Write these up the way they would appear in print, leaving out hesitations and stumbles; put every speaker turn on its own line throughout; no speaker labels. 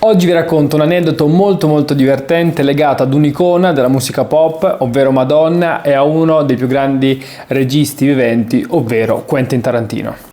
Oggi vi racconto un aneddoto molto divertente legato ad un'icona della musica pop, ovvero Madonna, e a uno dei più grandi registi viventi, ovvero Quentin Tarantino.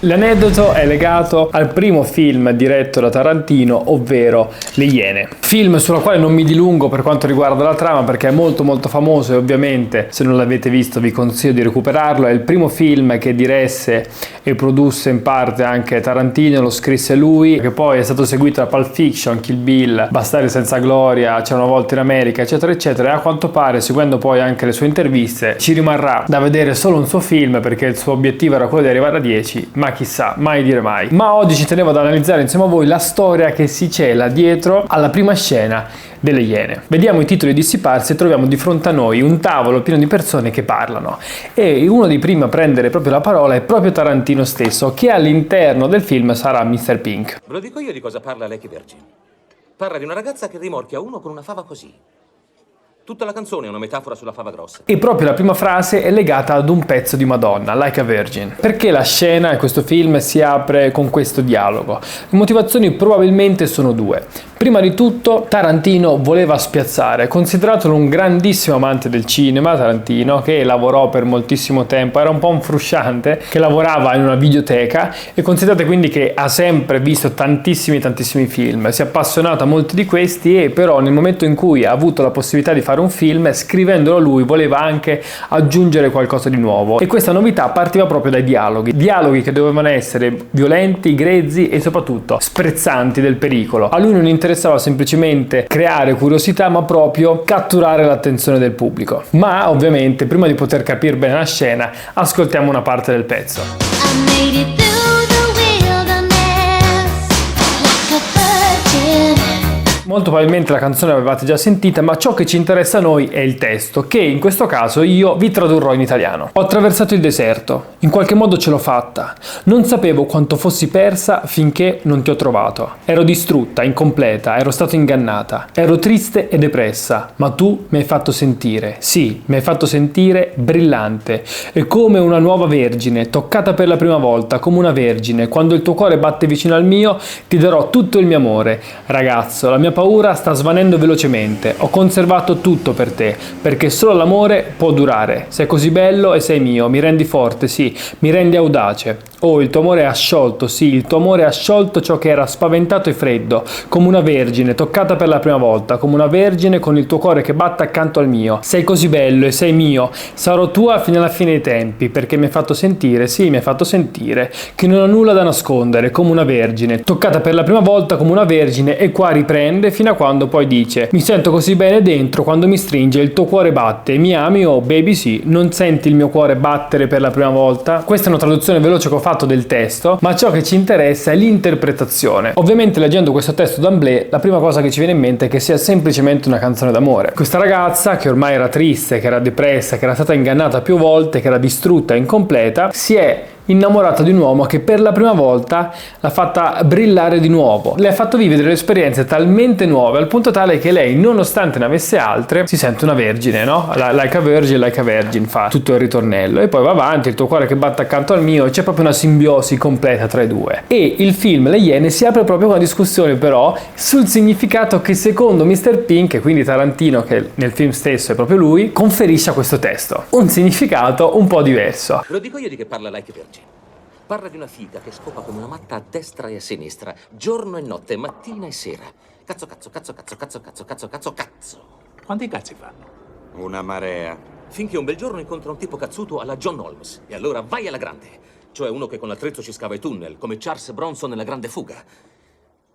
L'aneddoto è legato al primo film diretto da Tarantino, ovvero Le Iene. Film sulla quale non mi dilungo per quanto riguarda la trama perché è molto famoso e ovviamente se non l'avete visto vi consiglio di recuperarlo. È il primo film che diresse e produsse in parte anche Tarantino, lo scrisse lui, che poi è stato seguito da Pulp Fiction, Kill Bill, Bastardi senza gloria, C'era una volta in America, eccetera eccetera, e a quanto pare, seguendo poi anche le sue interviste, ci rimarrà da vedere solo un suo film perché il suo obiettivo era quello di arrivare a 10, ma chissà, mai dire mai. Ma oggi ci tenevo ad analizzare insieme a voi la storia che si cela dietro alla prima scena delle Iene. Vediamo i titoli dissiparsi e troviamo di fronte a noi un tavolo pieno di persone che parlano, e uno dei primi a prendere proprio la parola è proprio Tarantino stesso, che all'interno del film sarà Mr. Pink.
Ve lo dico io di cosa parla Like a Virgin. Parla di una ragazza che rimorchia uno con una fava così. Tutta la canzone è una metafora sulla fava grossa.
E proprio la prima frase è legata ad un pezzo di Madonna, Like a Virgin. Perché la scena in questo film si apre con questo dialogo? Le motivazioni probabilmente sono due. Prima di tutto, Tarantino voleva spiazzare, considerato un grandissimo amante del cinema, Tarantino, che lavorò per moltissimo tempo, era un po' un frusciante, che lavorava in una videoteca, e considerate quindi che ha sempre visto tantissimi film, si è appassionato a molti di questi, e però nel momento in cui ha avuto la possibilità di fare un film, scrivendolo lui voleva anche aggiungere qualcosa di nuovo, e questa novità partiva proprio dai dialoghi che dovevano essere violenti, grezzi e soprattutto sprezzanti del pericolo. A lui non interessava semplicemente creare curiosità, ma proprio catturare l'attenzione del pubblico. Ma ovviamente prima di poter capire bene la scena, ascoltiamo una parte del pezzo. Molto probabilmente la canzone l'avevate già sentita, ma ciò che ci interessa a noi è il testo, che in questo caso io vi tradurrò in italiano. Ho attraversato il deserto, in qualche modo ce l'ho fatta. Non sapevo quanto fossi persa finché non ti ho trovato. Ero distrutta, incompleta, ero stata ingannata. Ero triste e depressa, ma tu mi hai fatto sentire, sì, mi hai fatto sentire brillante. E come una nuova vergine, toccata per la prima volta, come una vergine. Quando il tuo cuore batte vicino al mio, ti darò tutto il mio amore. Ragazzo, la mia paura sta svanendo velocemente. Ho conservato tutto per te, perché solo l'amore può durare. Sei così bello e sei mio, mi rendi forte, sì, mi rendi audace. Oh, il tuo amore ha sciolto, sì, il tuo amore ha sciolto ciò che era spaventato e freddo, come una vergine toccata per la prima volta, come una vergine con il tuo cuore che batte accanto al mio. Sei così bello e sei mio, sarò tua fino alla fine dei tempi, perché mi hai fatto sentire, sì, mi hai fatto sentire, che non ho nulla da nascondere, come una vergine, toccata per la prima volta come una vergine, e qua riprende fino a quando poi dice: mi sento così bene dentro quando mi stringe, il tuo cuore batte, mi ami, oh baby sì, non senti il mio cuore battere per la prima volta? Questa è una traduzione veloce che ho fatto del testo, ma ciò che ci interessa è l'interpretazione. Ovviamente leggendo questo testo d'emblée la prima cosa che ci viene in mente è che sia semplicemente una canzone d'amore. Questa ragazza, che ormai era triste, che era depressa, che era stata ingannata più volte, che era distrutta e incompleta, si è innamorata di un uomo che per la prima volta l'ha fatta brillare di nuovo, le ha fatto vivere delle esperienze talmente nuove al punto tale che lei, nonostante ne avesse altre, si sente una vergine, no? Like a virgin fa tutto il ritornello, e poi va avanti, il tuo cuore che batte accanto al mio, e c'è proprio una simbiosi completa tra i due. E il film Le Iene si apre proprio con una discussione però sul significato che secondo Mr. Pink, e quindi Tarantino, che nel film stesso è proprio lui, conferisce a questo testo un significato un po' diverso.
Ve lo dico io di che parla Like a Virgin. Parla di una figa che scopa come una matta a destra e a sinistra, giorno e notte, mattina e sera. Cazzo.
Quanti cazzi fanno?
Una marea. Finché un bel giorno incontra un tipo cazzuto alla John Holmes. E allora vai alla grande. Cioè uno che con l'attrezzo ci scava i tunnel, come Charles Bronson nella Grande Fuga.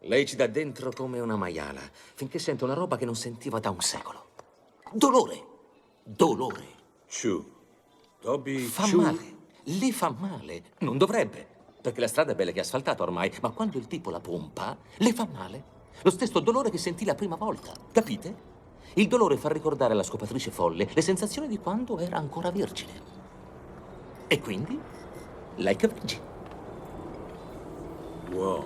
Lei ci dà dentro come una maiala, finché sente una roba che non sentiva da un secolo. Dolore.
Chu. Toby
Fa
Chu.
male. Le fa male. Non dovrebbe, perché la strada è bella che è asfaltata ormai, ma quando il tipo la pompa, le fa male. Lo stesso dolore che sentì la prima volta, capite? Il dolore fa ricordare alla scopatrice folle le sensazioni di quando era ancora vergine. E quindi, Like a Virgin.
Wow.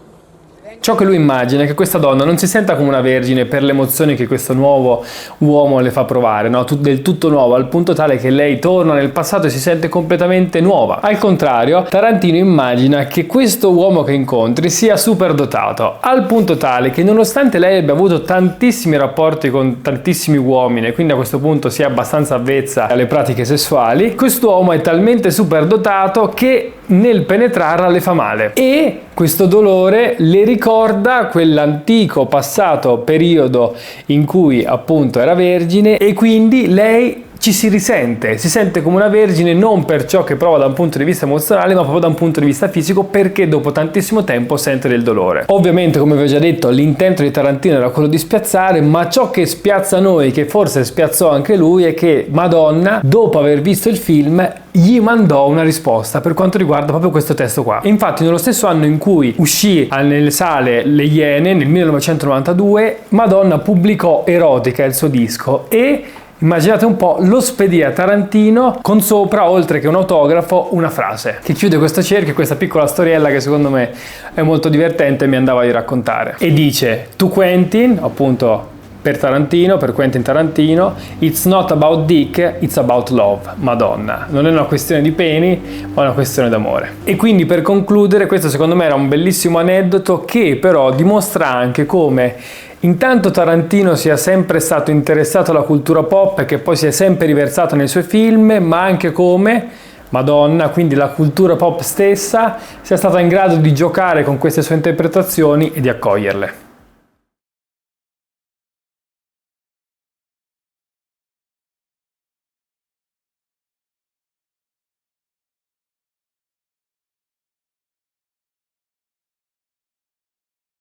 Ciò che lui immagina è che questa donna non si senta come una vergine per le emozioni che questo nuovo uomo le fa provare, no? Del tutto nuovo, al punto tale che lei torna nel passato e si sente completamente nuova. Al contrario, Tarantino immagina che questo uomo che incontri sia superdotato, al punto tale che nonostante lei abbia avuto tantissimi rapporti con tantissimi uomini e quindi a questo punto sia abbastanza avvezza alle pratiche sessuali, quest'uomo è talmente superdotato che nel penetrarla le fa male e questo dolore le ricorda quell'antico passato periodo in cui appunto era vergine e quindi lei ci si risente, si sente come una vergine non per ciò che prova da un punto di vista emozionale ma proprio da un punto di vista fisico, perché dopo tantissimo tempo sente del dolore. Ovviamente, come vi ho già detto, l'intento di Tarantino era quello di spiazzare, ma ciò che spiazza noi, che forse spiazzò anche lui, è che Madonna, dopo aver visto il film, gli mandò una risposta per quanto riguarda proprio questo testo qua. Infatti nello stesso anno in cui uscì nelle sale Le Iene, nel 1992, Madonna pubblicò Erotica, il suo disco, e immaginate un po', lo spedì a Tarantino con sopra, oltre che un autografo, una frase che chiude questo cerchio, questa piccola storiella che secondo me è molto divertente e mi andava di raccontare. E dice: to Quentin, appunto per Tarantino, per Quentin Tarantino, it's not about dick, it's about love. Madonna, non è una questione di peni, ma è una questione d'amore. E quindi, per concludere, questo secondo me era un bellissimo aneddoto che però dimostra anche come intanto Tarantino sia sempre stato interessato alla cultura pop e che poi si è sempre riversato nei suoi film, ma anche come Madonna, quindi la cultura pop stessa, sia stata in grado di giocare con queste sue interpretazioni e di accoglierle.